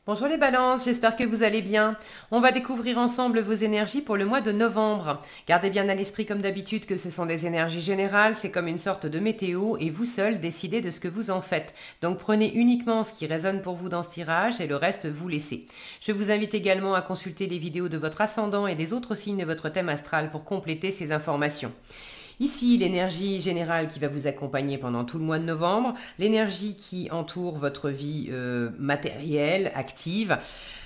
Bonjour les balances, j'espère que vous allez bien. On va découvrir ensemble vos énergies pour le mois de novembre. Gardez bien à l'esprit comme d'habitude que ce sont des énergies générales, c'est comme une sorte de météo et vous seul décidez de ce que vous en faites. Donc prenez uniquement ce qui résonne pour vous dans ce tirage et le reste vous laissez. Je vous invite également à consulter les vidéos de votre ascendant et des autres signes de votre thème astral pour compléter ces informations. Ici, l'énergie générale qui va vous accompagner pendant tout le mois de novembre, l'énergie qui entoure votre vie matérielle, active,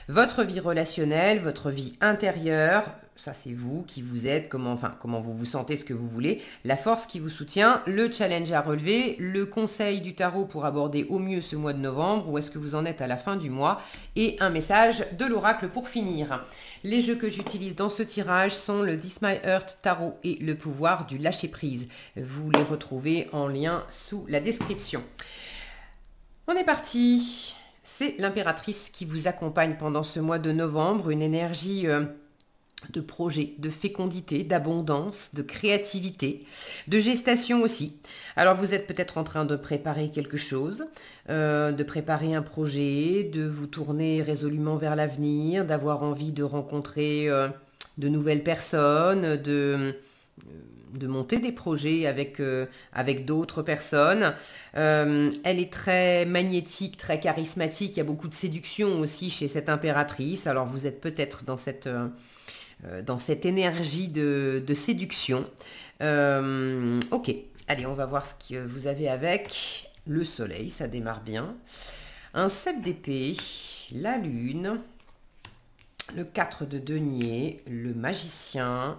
votre vie relationnelle, votre vie intérieure, ça c'est vous qui vous êtes, comment vous vous sentez, ce que vous voulez, la force qui vous soutient, le challenge à relever, le conseil du tarot pour aborder au mieux ce mois de novembre, où est-ce que vous en êtes à la fin du mois, et un message de l'oracle pour finir. Les jeux que j'utilise dans ce tirage sont le This My Heart Tarot et le pouvoir du lâcher prise. Vous les retrouvez en lien sous la description. On est parti. C'est l'impératrice qui vous accompagne pendant ce mois de novembre, une énergie de projet, de fécondité, d'abondance, de créativité, de gestation aussi. Alors vous êtes peut-être en train de préparer quelque chose, de préparer un projet, de vous tourner résolument vers l'avenir, d'avoir envie de rencontrer de nouvelles personnes, de monter des projets avec d'autres personnes. Elle est très magnétique, très charismatique, il y a beaucoup de séduction aussi chez cette impératrice. Alors vous êtes peut-être dans cette énergie de séduction. Ok, allez, on va voir ce que vous avez avec le soleil, ça démarre bien. Un 7 d'épée, la lune, le 4 de denier, le magicien,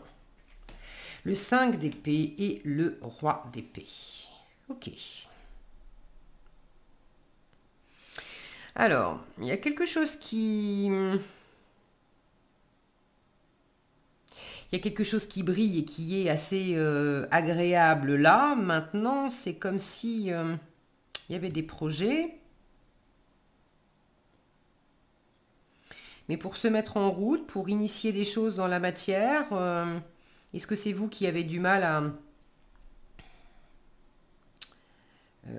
le 5 d'épée et le roi d'épée. Ok. Alors, il y a quelque chose qui... Il y a quelque chose qui brille et qui est assez agréable là. Maintenant, c'est comme si il y avait des projets. Mais pour se mettre en route, pour initier des choses dans la matière, est-ce que c'est vous qui avez du mal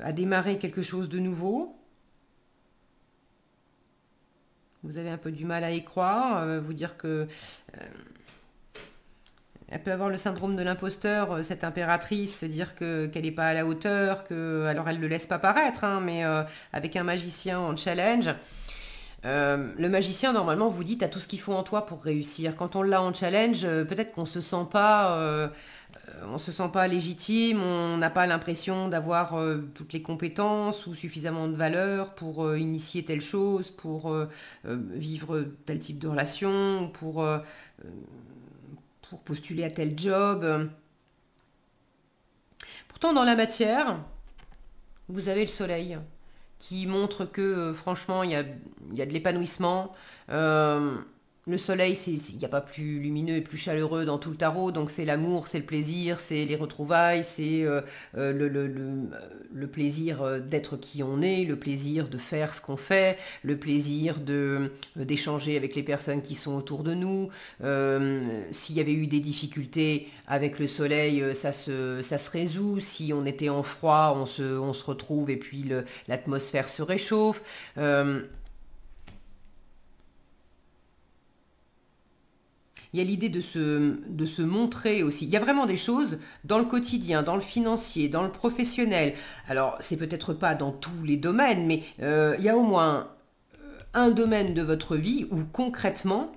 à démarrer quelque chose de nouveau? Vous avez un peu du mal à y croire, vous dire que... Elle peut avoir le syndrome de l'imposteur, cette impératrice, se dire qu'elle n'est pas à la hauteur, alors elle ne le laisse pas paraître, hein, mais avec un magicien en challenge, le magicien, normalement, vous dit, t'as tout ce qu'il faut en toi pour réussir. Quand on l'a en challenge, peut-être qu'on on se sent pas légitime, on n'a pas l'impression d'avoir toutes les compétences ou suffisamment de valeur pour initier telle chose, pour vivre tel type de relation, pour postuler à tel job. Pourtant, dans la matière, vous avez le soleil qui montre que, franchement, il y a de l'épanouissement. Le soleil, il n'y a pas plus lumineux et plus chaleureux dans tout le tarot, donc c'est l'amour, c'est le plaisir, c'est les retrouvailles, c'est le plaisir d'être qui on est, le plaisir de faire ce qu'on fait, le plaisir d'échanger avec les personnes qui sont autour de nous. S'il y avait eu des difficultés avec le soleil, ça se résout. Si on était en froid, on se retrouve et puis l'atmosphère se réchauffe. Il y a l'idée de se montrer aussi. Il y a vraiment des choses dans le quotidien, dans le financier, dans le professionnel. Alors, c'est peut-être pas dans tous les domaines, mais il y a au moins un domaine de votre vie où concrètement,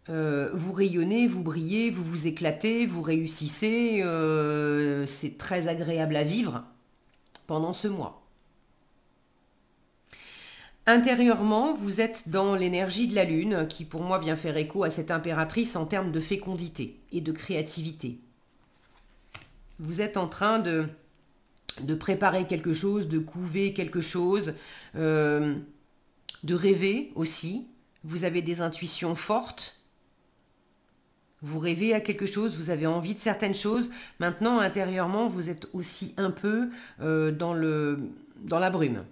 vous rayonnez, vous brillez, vous vous éclatez, vous réussissez. C'est très agréable à vivre pendant ce mois. Intérieurement, vous êtes dans l'énergie de la lune qui pour moi vient faire écho à cette impératrice en termes de fécondité et de créativité. Vous êtes en train de préparer quelque chose, de couver quelque chose, de rêver aussi. Vous avez des intuitions fortes. Vous rêvez à quelque chose, vous avez envie de certaines choses. Maintenant, intérieurement, vous êtes aussi un peu dans la brume.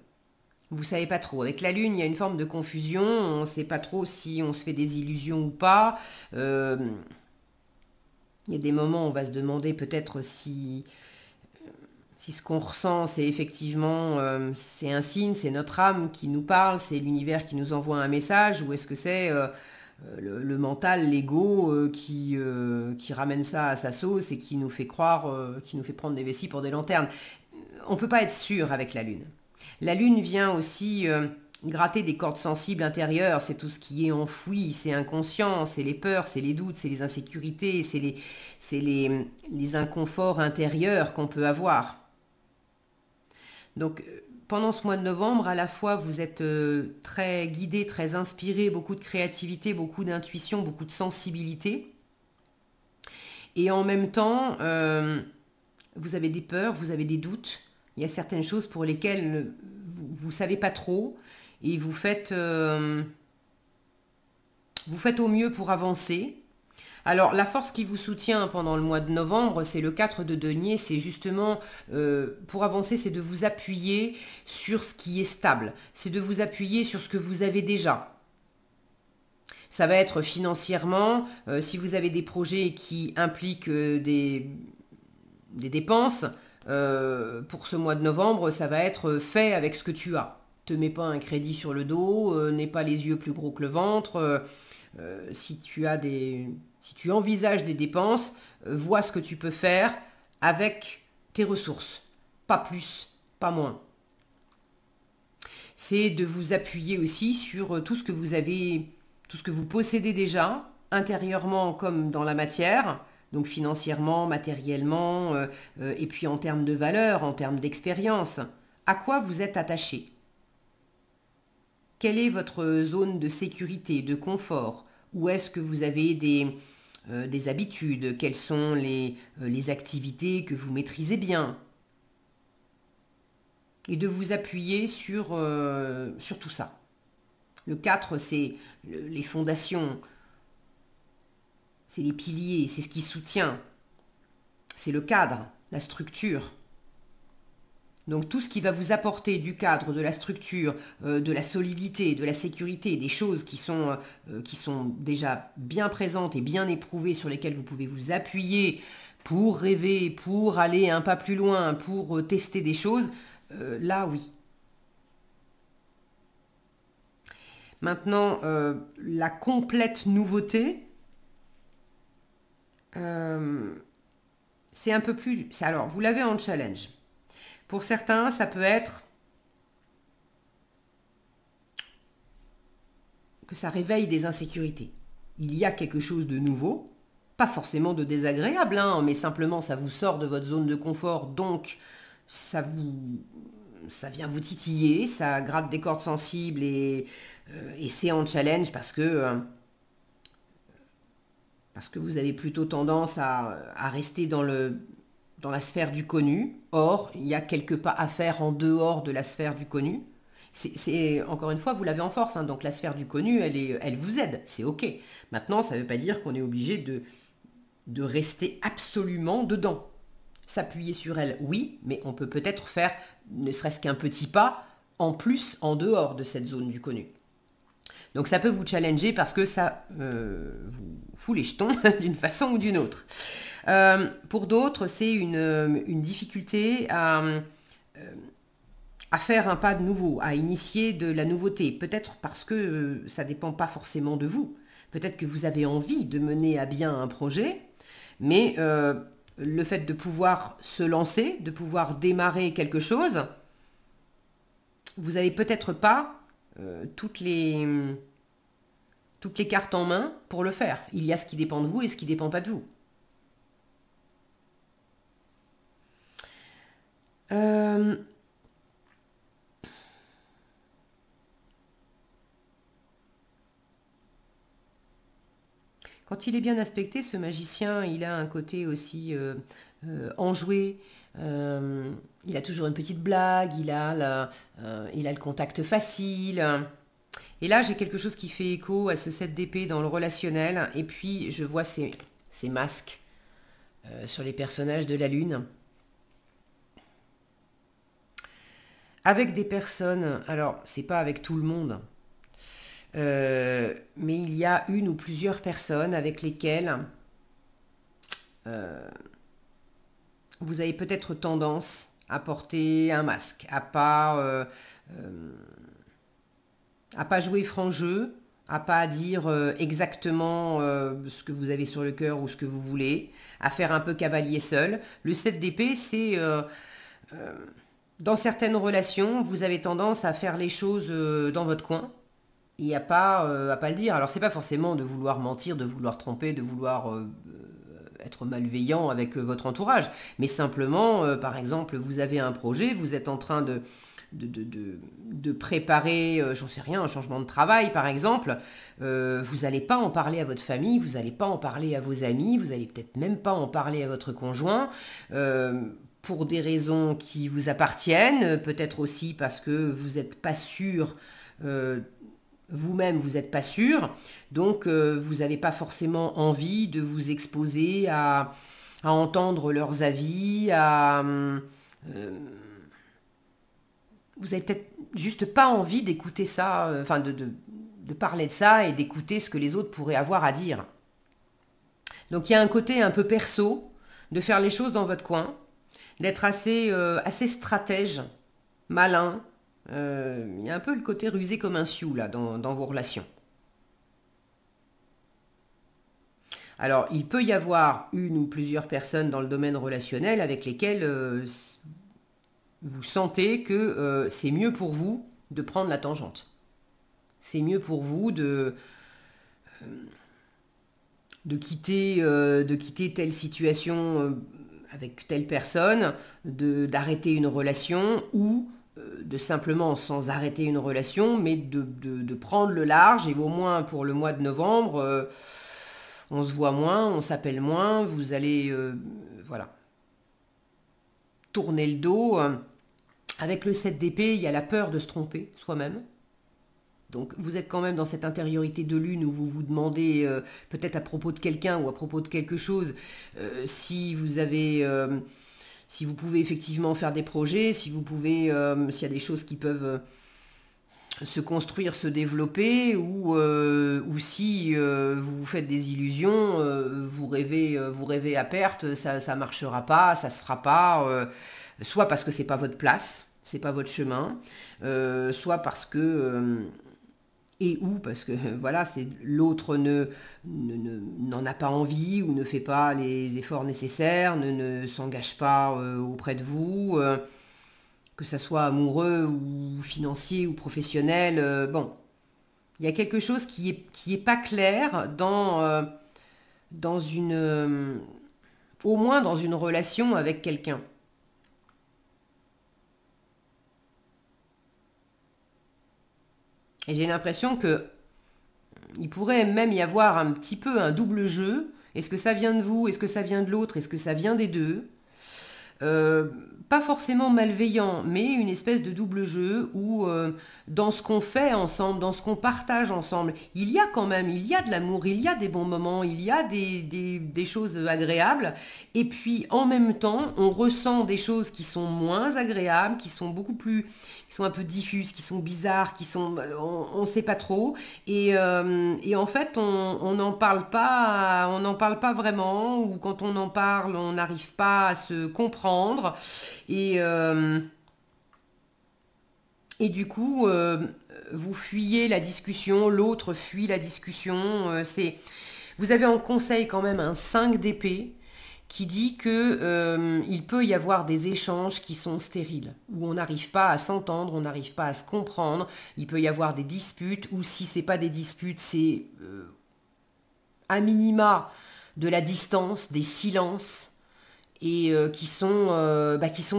Vous savez pas trop. Avec la lune, il y a une forme de confusion. On ne sait pas trop si on se fait des illusions ou pas. Il y a des moments où on va se demander peut-être si si ce qu'on ressent, c'est effectivement, c'est un signe, c'est notre âme qui nous parle, c'est l'univers qui nous envoie un message, ou est-ce que c'est le mental, l'ego qui ramène ça à sa sauce et qui nous fait croire, qui nous fait prendre des vessies pour des lanternes. On ne peut pas être sûr avec la Lune. La Lune vient aussi gratter des cordes sensibles intérieures, c'est tout ce qui est enfoui, c'est inconscient, c'est les peurs, c'est les doutes, c'est les insécurités, c'est les inconforts intérieurs qu'on peut avoir. Donc pendant ce mois de novembre, à la fois vous êtes très guidé, très inspiré, beaucoup de créativité, beaucoup d'intuition, beaucoup de sensibilité. Et en même temps, vous avez des peurs, vous avez des doutes. Il y a certaines choses pour lesquelles vous ne savez pas trop et vous faites au mieux pour avancer. Alors, la force qui vous soutient pendant le mois de novembre, c'est le 4 de denier. C'est justement, pour avancer, c'est de vous appuyer sur ce qui est stable. C'est de vous appuyer sur ce que vous avez déjà. Ça va être financièrement, si vous avez des projets qui impliquent des dépenses, pour ce mois de novembre, ça va être fait avec ce que tu as. Te mets pas un crédit sur le dos, n'aie pas les yeux plus gros que le ventre. Si tu envisages des dépenses, vois ce que tu peux faire avec tes ressources. Pas plus, pas moins. C'est de vous appuyer aussi sur tout ce que vous avez, tout ce que vous possédez déjà, intérieurement comme dans la matière, donc financièrement, matériellement, et puis en termes de valeur, en termes d'expérience. À quoi vous êtes attaché? Quelle est votre zone de sécurité, de confort? Où est-ce que vous avez des habitudes? Quelles sont les activités que vous maîtrisez bien? Et de vous appuyer sur tout ça. Le 4, c'est les fondations, c'est les piliers, c'est ce qui soutient, c'est le cadre, la structure. Donc tout ce qui va vous apporter du cadre, de la structure, de la solidité, de la sécurité, des choses qui sont déjà bien présentes et bien éprouvées, sur lesquelles vous pouvez vous appuyer pour rêver, pour aller un pas plus loin, pour tester des choses, là oui. Maintenant, la complète nouveauté, c'est un peu plus... Alors, vous l'avez en challenge. Pour certains, ça peut être que ça réveille des insécurités. Il y a quelque chose de nouveau, pas forcément de désagréable, hein, mais simplement ça vous sort de votre zone de confort, donc ça vient vous titiller, ça gratte des cordes sensibles et c'est en challenge parce que vous avez plutôt tendance à rester dans la sphère du connu. Or, il y a quelques pas à faire en dehors de la sphère du connu. Encore une fois, vous l'avez en force, hein, donc la sphère du connu, elle vous aide, c'est ok. Maintenant, ça ne veut pas dire qu'on est obligé de rester absolument dedans. S'appuyer sur elle, oui, mais on peut peut-être faire ne serait-ce qu'un petit pas en plus en dehors de cette zone du connu. Donc ça peut vous challenger parce que ça vous fout les jetons d'une façon ou d'une autre. Pour d'autres, c'est une difficulté à faire un pas de nouveau, à initier de la nouveauté. Peut-être parce que ça ne dépend pas forcément de vous. Peut-être que vous avez envie de mener à bien un projet, mais le fait de pouvoir se lancer, de pouvoir démarrer quelque chose, vous n'avez peut-être pas toutes les cartes en main pour le faire. Il y a ce qui dépend de vous et ce qui ne dépend pas de vous. Quand il est bien aspecté, ce magicien, il a un côté aussi enjoué. Il a toujours une petite blague, il a le contact facile. Et là, j'ai quelque chose qui fait écho à ce 7 d'épée dans le relationnel. Et puis, je vois ces masques sur les personnages de la Lune. Avec des personnes, alors, c'est pas avec tout le monde, mais il y a une ou plusieurs personnes avec lesquelles vous avez peut-être tendance à porter un masque, à pas jouer franc jeu, à pas dire exactement ce que vous avez sur le cœur ou ce que vous voulez, à faire un peu cavalier seul. Le 7 d'épée, c'est dans certaines relations, vous avez tendance à faire les choses dans votre coin et à pas le dire. Alors c'est pas forcément de vouloir mentir, de vouloir tromper, de vouloir être malveillant avec votre entourage, mais simplement, par exemple, vous avez un projet, vous êtes en train de préparer, j'en sais rien, un changement de travail par exemple, vous n'allez pas en parler à votre famille, vous n'allez pas en parler à vos amis, vous n'allez peut-être même pas en parler à votre conjoint, pour des raisons qui vous appartiennent, peut-être aussi parce que vous n'êtes pas sûr, vous-même vous n'êtes pas sûr, donc vous n'avez pas forcément envie de vous exposer à entendre leurs avis, vous avez peut-être juste pas envie d'écouter ça, enfin de parler de ça et d'écouter ce que les autres pourraient avoir à dire. Donc il y a un côté un peu perso, de faire les choses dans votre coin, d'être assez stratège, malin. Il y a un peu le côté rusé comme un sioux là dans vos relations. Alors il peut y avoir une ou plusieurs personnes dans le domaine relationnel avec lesquelles vous sentez que c'est mieux pour vous de prendre la tangente. C'est mieux pour vous de quitter telle situation avec telle personne, d'arrêter une relation ou de simplement, sans arrêter une relation, mais de prendre le large et au moins pour le mois de novembre, on se voit moins, on s'appelle moins, vous allez voilà, tourner le dos. Avec le 7 d'épée, il y a la peur de se tromper soi-même. Donc vous êtes quand même dans cette intériorité de lune où vous vous demandez peut-être à propos de quelqu'un ou à propos de quelque chose si vous pouvez effectivement faire des projets, si vous pouvez, s'il y a des choses qui peuvent se construire, se développer, ou si vous vous faites des illusions, vous rêvez à perte, ça marchera pas, ça se fera pas, soit parce que c'est pas votre place, c'est pas votre chemin, soit parce que ou parce que voilà, c'est l'autre n'en a pas envie ou ne fait pas les efforts nécessaires, ne s'engage pas auprès de vous, que ça soit amoureux ou financier ou professionnel. Bon, il y a quelque chose qui est pas clair dans une au moins dans une relation avec quelqu'un. Et j'ai l'impression que il pourrait même y avoir un petit peu un double jeu. Est-ce que ça vient de vous? Est-ce que ça vient de l'autre? Est-ce que ça vient des deux? Pas forcément malveillant, mais une espèce de double jeu où dans ce qu'on fait ensemble, dans ce qu'on partage ensemble, il y a quand même, il y a de l'amour, il y a des bons moments, il y a des choses agréables, et puis en même temps, on ressent des choses qui sont moins agréables, qui sont qui sont un peu diffuses, qui sont bizarres, on sait pas trop, et en fait, on n'en parle pas vraiment, ou quand on en parle, on n'arrive pas à se comprendre, et du coup, vous fuyez la discussion, l'autre fuit la discussion. Vous avez en conseil quand même un 5 d'épée qui dit que il peut y avoir des échanges qui sont stériles, où on n'arrive pas à s'entendre, on n'arrive pas à se comprendre. Il peut y avoir des disputes, ou si c'est pas des disputes, c'est à minima de la distance, des silences, et qui sont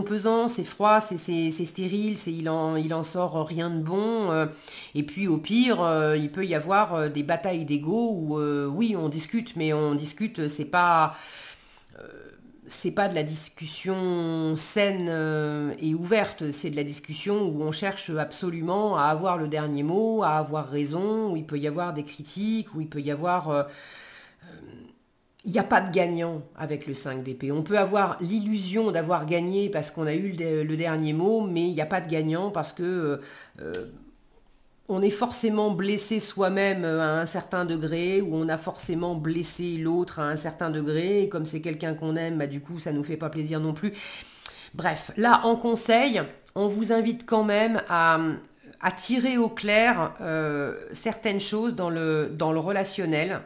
pesants, c'est froid, c'est stérile, il en sort rien de bon. Et puis au pire, il peut y avoir des batailles d'ego où oui, on discute, mais on discute, c'est pas de la discussion saine et ouverte, c'est de la discussion où on cherche absolument à avoir le dernier mot, à avoir raison, où il peut y avoir des critiques, où il peut y avoir il n'y a pas de gagnant avec le 5 d'épée. On peut avoir l'illusion d'avoir gagné parce qu'on a eu le dernier mot, mais il n'y a pas de gagnant parce que on est forcément blessé soi-même à un certain degré, ou on a forcément blessé l'autre à un certain degré, et comme c'est quelqu'un qu'on aime, bah, du coup ça nous fait pas plaisir non plus. Bref, là, en conseil, on vous invite quand même à tirer au clair certaines choses dans le relationnel.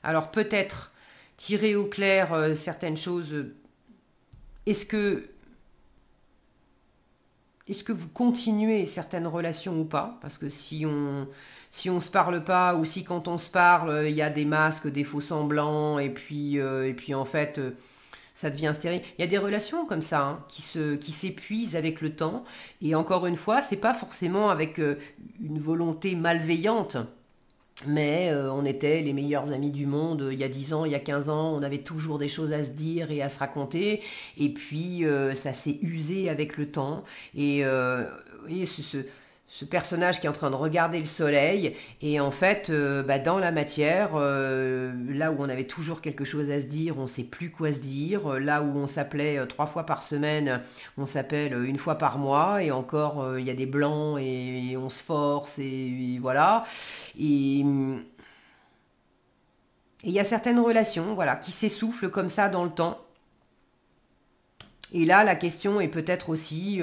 Alors peut-être tirer au clair certaines choses. Est-ce que, est-ce que vous continuez certaines relations ou pas? Parce que si on se parle pas, ou si quand on se parle, il y a des masques, des faux semblants, et puis en fait, ça devient stérile. Il y a des relations comme ça hein, qui s'épuisent avec le temps. Et encore une fois, c'est pas forcément avec une volonté malveillante. Mais on était les meilleurs amis du monde il y a 10 ans, il y a 15 ans, on avait toujours des choses à se dire et à se raconter, et puis ça s'est usé avec le temps, et vous voyez, ce personnage qui est en train de regarder le soleil, et en fait, bah, dans la matière, là où on avait toujours quelque chose à se dire, on ne sait plus quoi se dire, là où on s'appelait 3 fois par semaine, on s'appelle une fois par mois, et encore, il y a des blancs, et on se force, et voilà. Et il y a certaines relations voilà, qui s'essoufflent comme ça dans le temps. Et là, la question est peut-être aussi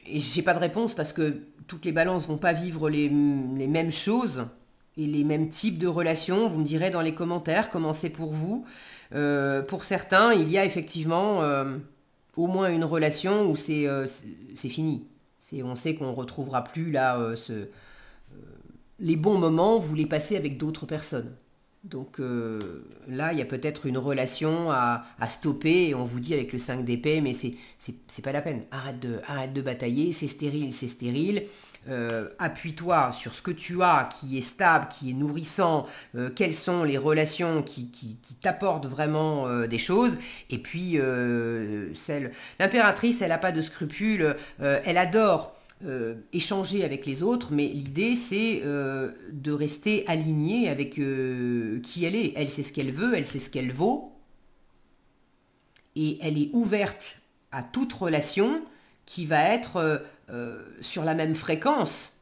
et j'ai pas de réponse parce que toutes les balances vont pas vivre les mêmes choses et les mêmes types de relations. Vous me direz dans les commentaires comment c'est pour vous. Pour certains, il y a effectivement au moins une relation où c'est fini. On sait qu'on ne retrouvera plus là les bons moments, vous les passez avec d'autres personnes. Donc là, il y a peut-être une relation à stopper et on vous dit avec le 5 d'épée, mais c'est pas la peine. Arrête de batailler, c'est stérile, c'est stérile. Appuie-toi sur ce que tu as qui est stable, qui est nourrissant, quelles sont les relations qui t'apportent vraiment des choses. Et puis, l'impératrice, elle n'a pas de scrupules, elle adore échanger avec les autres, mais l'idée c'est de rester alignée avec qui elle est. Elle sait ce qu'elle veut, elle sait ce qu'elle vaut, et elle est ouverte à toute relation qui va être sur la même fréquence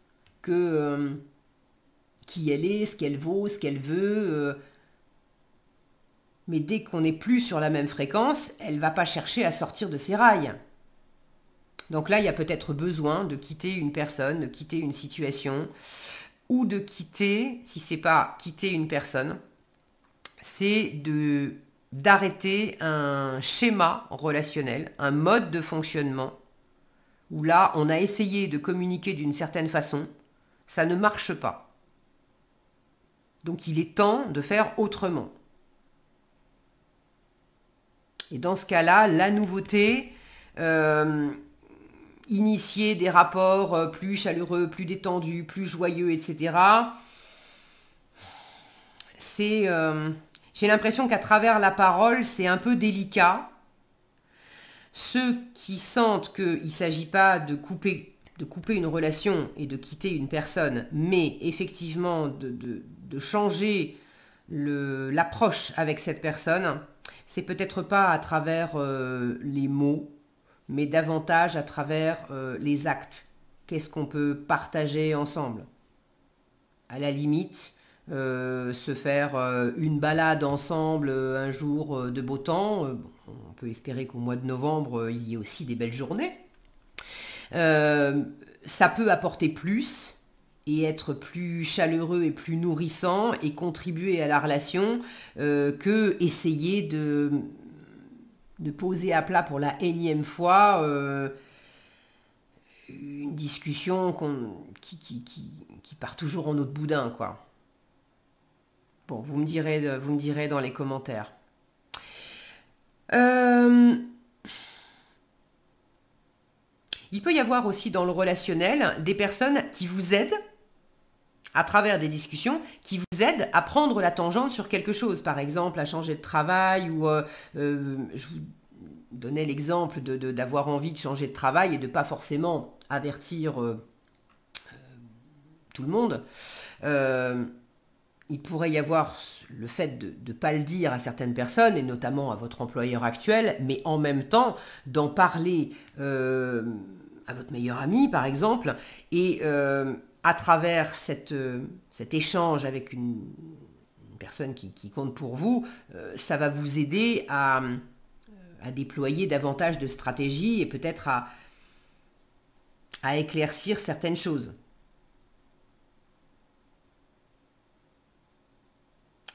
que qui elle est, ce qu'elle vaut, ce qu'elle veut. Mais dès qu'on n'est plus sur la même fréquence, elle ne va pas chercher à sortir de ses rails. Donc là, il y a peut-être besoin de quitter une personne, de quitter une situation, ou de quitter, si c'est pas quitter une personne, c'est d'arrêter un schéma relationnel, un mode de fonctionnement, où là, on a essayé de communiquer d'une certaine façon, ça ne marche pas. Donc il est temps de faire autrement. Et dans ce cas-là, la nouveauté... initier des rapports plus chaleureux, plus détendus, plus joyeux, etc. J'ai l'impression qu'à travers la parole, c'est un peu délicat. Ceux qui sentent qu'il ne s'agit pas de couper une relation et de quitter une personne, mais effectivement de changer l'approche avec cette personne, c'est peut-être pas à travers les mots, mais davantage à travers les actes. Qu'est-ce qu'on peut partager ensemble? À la limite, se faire une balade ensemble un jour de beau temps. On peut espérer qu'au mois de novembre, il y ait aussi des belles journées. Ça peut apporter plus et être plus chaleureux et plus nourrissant et contribuer à la relation que essayer de poser à plat pour la énième fois une discussion qui part toujours en autre boudin, quoi. Bon, vous me direz dans les commentaires. Il peut y avoir aussi dans le relationnel des personnes qui vous aident à travers des discussions, qui vous aident à prendre la tangente sur quelque chose, par exemple à changer de travail, ou je vous donnais l'exemple d'avoir envie de changer de travail et de ne pas forcément avertir tout le monde. Il pourrait y avoir le fait de ne pas le dire à certaines personnes, et notamment à votre employeur actuel, mais en même temps d'en parler à votre meilleur ami, par exemple, et à travers cet échange avec une personne qui compte pour vous, ça va vous aider à à déployer davantage de stratégies et peut-être à éclaircir certaines choses.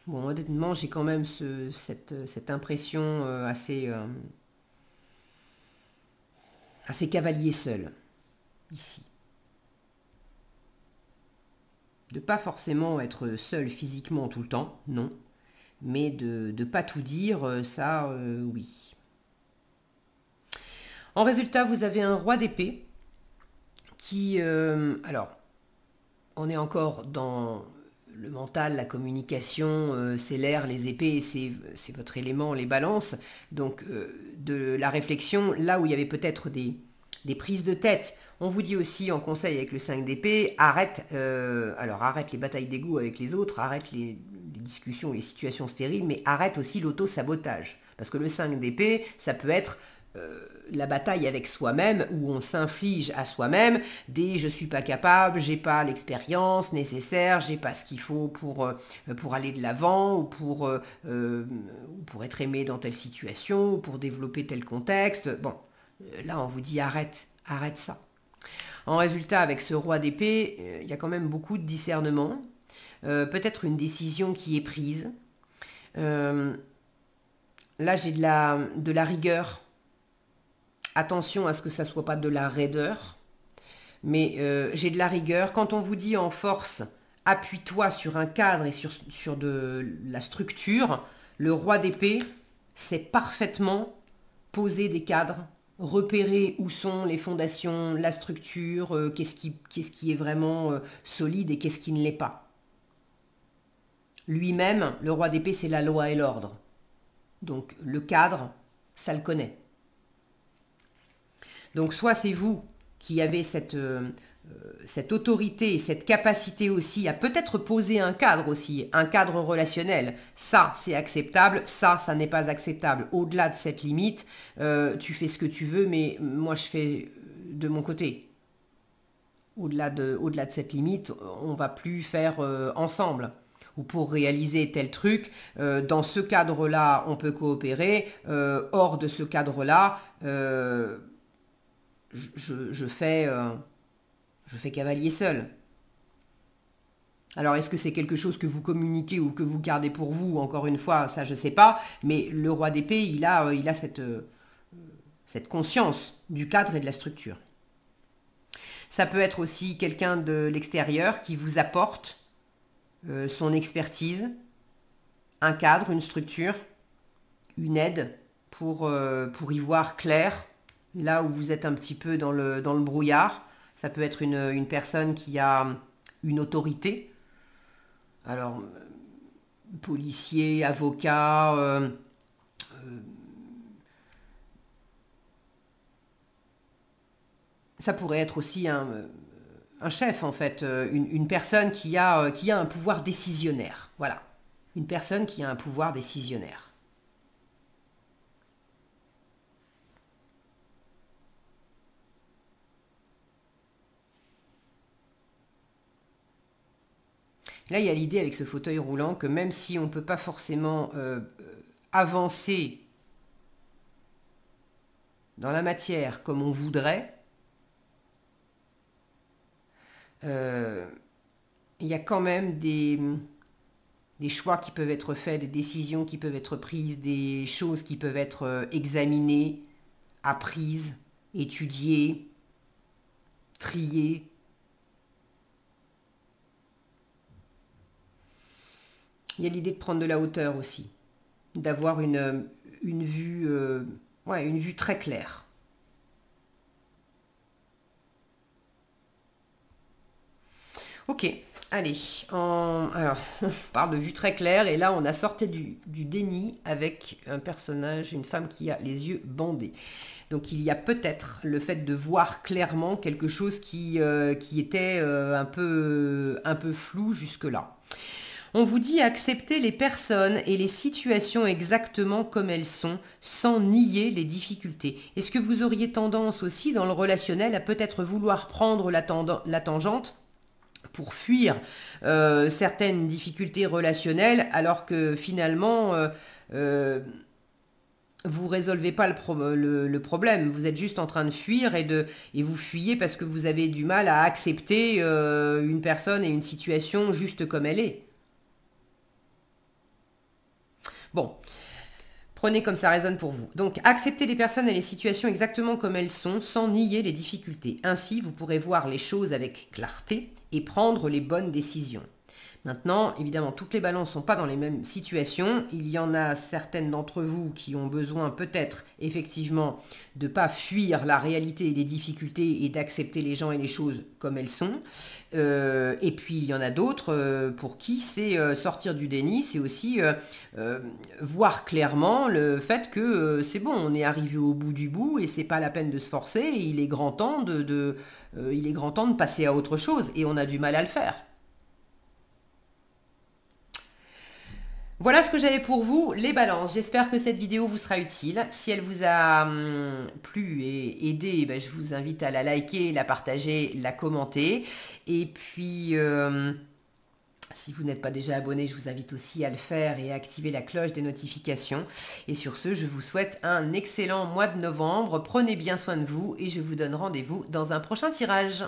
Bon, honnêtement, j'ai quand même cette impression assez cavalier seul, ici. De pas forcément être seul physiquement tout le temps, non. Mais de ne pas tout dire, ça, oui. En résultat, vous avez un roi d'épée qui... alors, on est encore dans le mental, la communication, c'est l'air, les épées, c'est votre élément, les balances. Donc, de la réflexion, là où il y avait peut-être des prises de tête. On vous dit aussi en conseil avec le 5 d'épée, arrête les batailles d'ego avec les autres, arrête les discussions, les situations stériles, mais arrête aussi l'auto-sabotage. Parce que le 5 d'épée, ça peut être la bataille avec soi-même, où on s'inflige à soi-même des je suis pas capable, j'ai pas l'expérience nécessaire, j'ai pas ce qu'il faut pour aller de l'avant, ou pour être aimé dans telle situation, ou pour développer tel contexte. Bon, là on vous dit arrête ça. En résultat, avec ce roi d'épée, il y a quand même beaucoup de discernement, peut-être une décision qui est prise. Là j'ai de la rigueur. Attention à ce que ça ne soit pas de la raideur, mais j'ai de la rigueur. Quand on vous dit en force, appuie-toi sur un cadre et sur de la structure, le roi d'épée sait parfaitement poser des cadres, repérer où sont les fondations, la structure, qu'est-ce qui est vraiment solide et qu'est-ce qui ne l'est pas. Lui-même, le roi d'épée, c'est la loi et l'ordre. Donc le cadre, ça le connaît. Donc soit c'est vous qui avez cette autorité et cette capacité aussi à peut-être poser un cadre aussi, un cadre relationnel. Ça, c'est acceptable, ça n'est pas acceptable. Au-delà de cette limite, tu fais ce que tu veux, mais moi je fais de mon côté. Au-delà de cette limite, on ne va plus faire ensemble. Ou pour réaliser tel truc, dans ce cadre-là, on peut coopérer. Hors de ce cadre-là, je fais cavalier seul. Alors, est-ce que c'est quelque chose que vous communiquez ou que vous gardez pour vous? Encore une fois, ça, je ne sais pas. Mais le roi d'épée, il a cette conscience du cadre et de la structure. Ça peut être aussi quelqu'un de l'extérieur qui vous apporte son expertise, un cadre, une structure, une aide pour y voir clair, là où vous êtes un petit peu dans le brouillard. Ça peut être une personne qui a une autorité. Alors, policier, avocat, ça pourrait être aussi un chef, en fait, une personne qui a un pouvoir décisionnaire. Voilà, une personne qui a un pouvoir décisionnaire. Là, il y a l'idée avec ce fauteuil roulant que même si on ne peut pas forcément avancer dans la matière comme on voudrait, il y a quand même des choix qui peuvent être faits, des décisions qui peuvent être prises, des choses qui peuvent être examinées, apprises, étudiées, triées. Il y a l'idée de prendre de la hauteur aussi, d'avoir une vue très claire. Ok, allez, alors on parle de vue très claire et là on a sorti du déni avec un personnage, une femme qui a les yeux bandés. Donc il y a peut-être le fait de voir clairement quelque chose qui était un peu flou jusque-là. On vous dit accepter les personnes et les situations exactement comme elles sont, sans nier les difficultés. Est-ce que vous auriez tendance aussi dans le relationnel à peut-être vouloir prendre la tangente pour fuir certaines difficultés relationnelles, alors que finalement, vous résolvez pas le problème, vous êtes juste en train de fuir et vous fuyez parce que vous avez du mal à accepter une personne et une situation juste comme elle est. Bon, prenez comme ça résonne pour vous. Donc, acceptez les personnes et les situations exactement comme elles sont, sans nier les difficultés. Ainsi, vous pourrez voir les choses avec clarté et prendre les bonnes décisions. Maintenant, évidemment, toutes les balances ne sont pas dans les mêmes situations. Il y en a certaines d'entre vous qui ont besoin peut-être effectivement de ne pas fuir la réalité et les difficultés et d'accepter les gens et les choses comme elles sont. Et puis, il y en a d'autres pour qui c'est sortir du déni, c'est aussi voir clairement le fait que c'est bon, on est arrivé au bout du bout et c'est pas la peine de se forcer. Et il est grand temps il est grand temps de passer à autre chose et on a du mal à le faire. Voilà ce que j'avais pour vous, les balances. J'espère que cette vidéo vous sera utile. Si elle vous a plu et aidé, je vous invite à la liker, la partager, la commenter. Et puis, si vous n'êtes pas déjà abonné, je vous invite aussi à le faire et à activer la cloche des notifications. Et sur ce, je vous souhaite un excellent mois de novembre. Prenez bien soin de vous et je vous donne rendez-vous dans un prochain tirage.